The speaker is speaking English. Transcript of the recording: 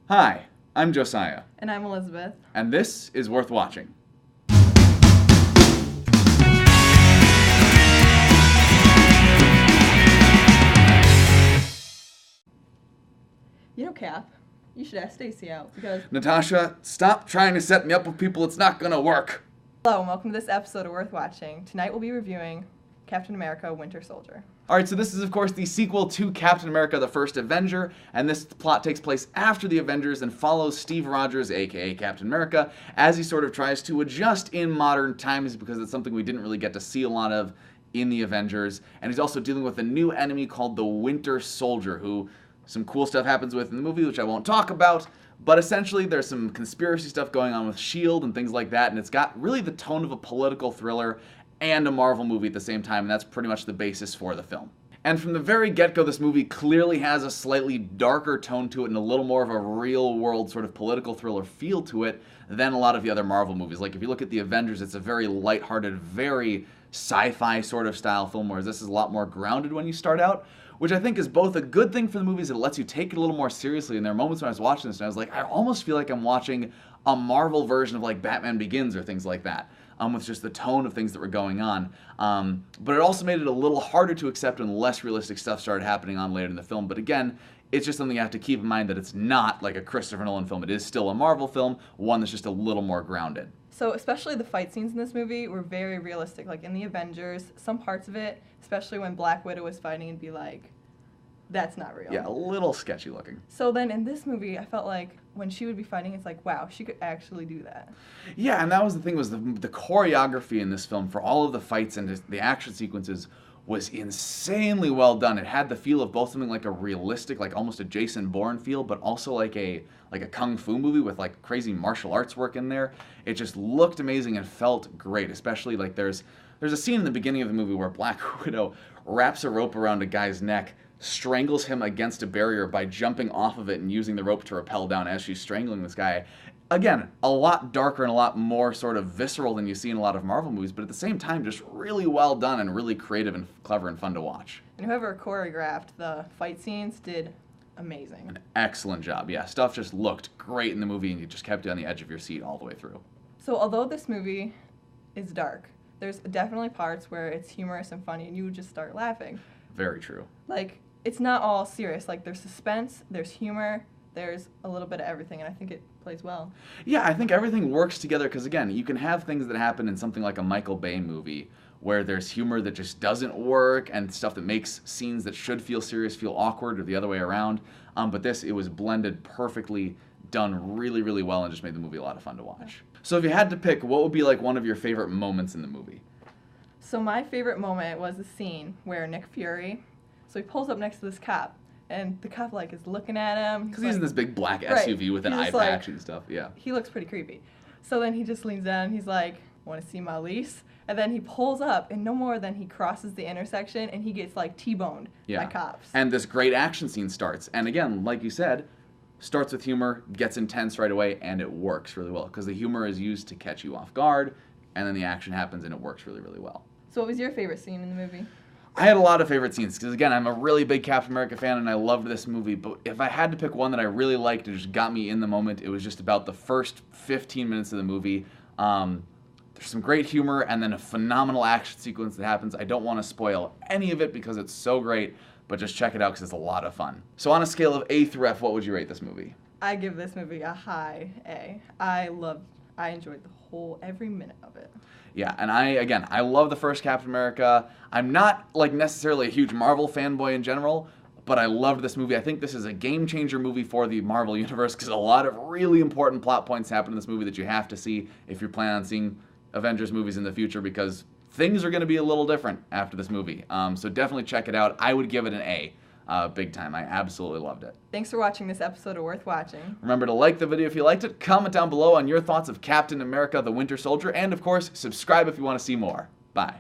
Hi, I'm Josiah, And I'm Elizabeth. and this is Worth Watching. You know, Cap, you should ask Stacy out because. Natasha, stop trying to set me up with people. It's not gonna work. Hello, and welcome to this episode of Worth Watching. Tonight we'll be reviewing Captain America: Winter Soldier. Alright, so this is, of course, the sequel to Captain America: The First Avenger, and this plot takes place after the Avengers and follows Steve Rogers, aka Captain America, as he sort of tries to adjust in modern times because it's something we didn't really get to see a lot of in the Avengers. And he's also dealing with a new enemy called the Winter Soldier, who some cool stuff happens with in the movie, which I won't talk about. But essentially, there's some conspiracy stuff going on with S.H.I.E.L.D. and things like that, and it's got really the tone of a political thriller and a Marvel movie at the same time, and that's pretty much the basis for the film. And from the very get-go, this movie clearly has a slightly darker tone to it and a little more of a real-world sort of political thriller feel to it than a lot of the other Marvel movies. Like, if you look at the Avengers, it's a very lighthearted, very sci-fi sort of style film, whereas this is a lot more grounded when you start out, which I think is both a good thing for the movies. It lets you take it a little more seriously, and there are moments when I was watching this and I was like, I almost feel like I'm watching a Marvel version of like Batman Begins or things like that, with just the tone of things that were going on. But it also made it a little harder to accept when less realistic stuff started happening on later in the film. But again, it's just something you have to keep in mind, that it's not like a Christopher Nolan film. It is still a Marvel film, one that's just a little more grounded. So, especially the fight scenes in this movie were very realistic. Like in the Avengers, some parts of it, especially when Black Widow was fighting, it'd be like, that's not real. Yeah, a little sketchy looking. So then in this movie, I felt like when she would be fighting, it's like, wow, she could actually do that. Yeah, and that was the thing, was the choreography in this film for all of the fights and the action sequences was insanely well done. It had the feel of both something like a realistic, like almost a Jason Bourne feel, but also like a kung fu movie with like crazy martial arts work in there. It just looked amazing and felt great, especially like there's a scene in the beginning of the movie where Black Widow wraps a rope around a guy's neck, strangles him against a barrier by jumping off of it and using the rope to rappel down as she's strangling this guy. Again, a lot darker and a lot more sort of visceral than you see in a lot of Marvel movies, but at the same time, just really well done and really creative and clever and fun to watch. And whoever choreographed the fight scenes did amazing. An excellent job, yeah. Stuff just looked great in the movie, and you just kept you on the edge of your seat all the way through. So although this movie is dark, there's definitely parts where it's humorous and funny, and you would just start laughing. Very true. Like, it's not all serious. Like, there's suspense, there's humor, there's a little bit of everything, and I think it plays well. Yeah, I think everything works together because, again, you can have things that happen in something like a Michael Bay movie where there's humor that just doesn't work and stuff that makes scenes that should feel serious feel awkward, or the other way around. But this, it was blended perfectly, done really, really well, and just made the movie a lot of fun to watch. So if you had to pick, what would be like one of your favorite moments in the movie? So my favorite moment was the scene where Nick Fury, so he pulls up next to this cop, and the cop like is looking at him. Because he's in this big black Right. SUV with an He's eye just like- patch and stuff, yeah. He looks pretty creepy. So then he just leans down, he's like, want to see my lease? And then he pulls up, and no more than he crosses the intersection, and he gets like T-boned by cops. And this great action scene starts. And again, like you said, starts with humor, gets intense right away, and it works really well. Because the humor is used to catch you off guard, and then the action happens, and it works really, really well. So what was your favorite scene in the movie? I had a lot of favorite scenes, because again, I'm a really big Captain America fan, and I loved this movie, but if I had to pick one that I really liked and just got me in the moment, it was just about the first 15 minutes of the movie. There's some great humor, and then a phenomenal action sequence that happens. I don't want to spoil any of it because it's so great, but just check it out because it's a lot of fun. So on a scale of A through F, what would you rate this movie? I give this movie a high A. I enjoyed every minute of it. Yeah, and I love the first Captain America. I'm not like necessarily a huge Marvel fanboy in general, but I loved this movie. I think this is a game changer movie for the Marvel universe because a lot of really important plot points happen in this movie that you have to see if you're planning on seeing Avengers movies in the future, because things are going to be a little different after this movie. So definitely check it out. I would give it an A. Big time. I absolutely loved it. Thanks for watching this episode of Worth Watching. Remember to like the video if you liked it, comment down below on your thoughts of Captain America: The Winter Soldier, and of course, subscribe if you want to see more. Bye.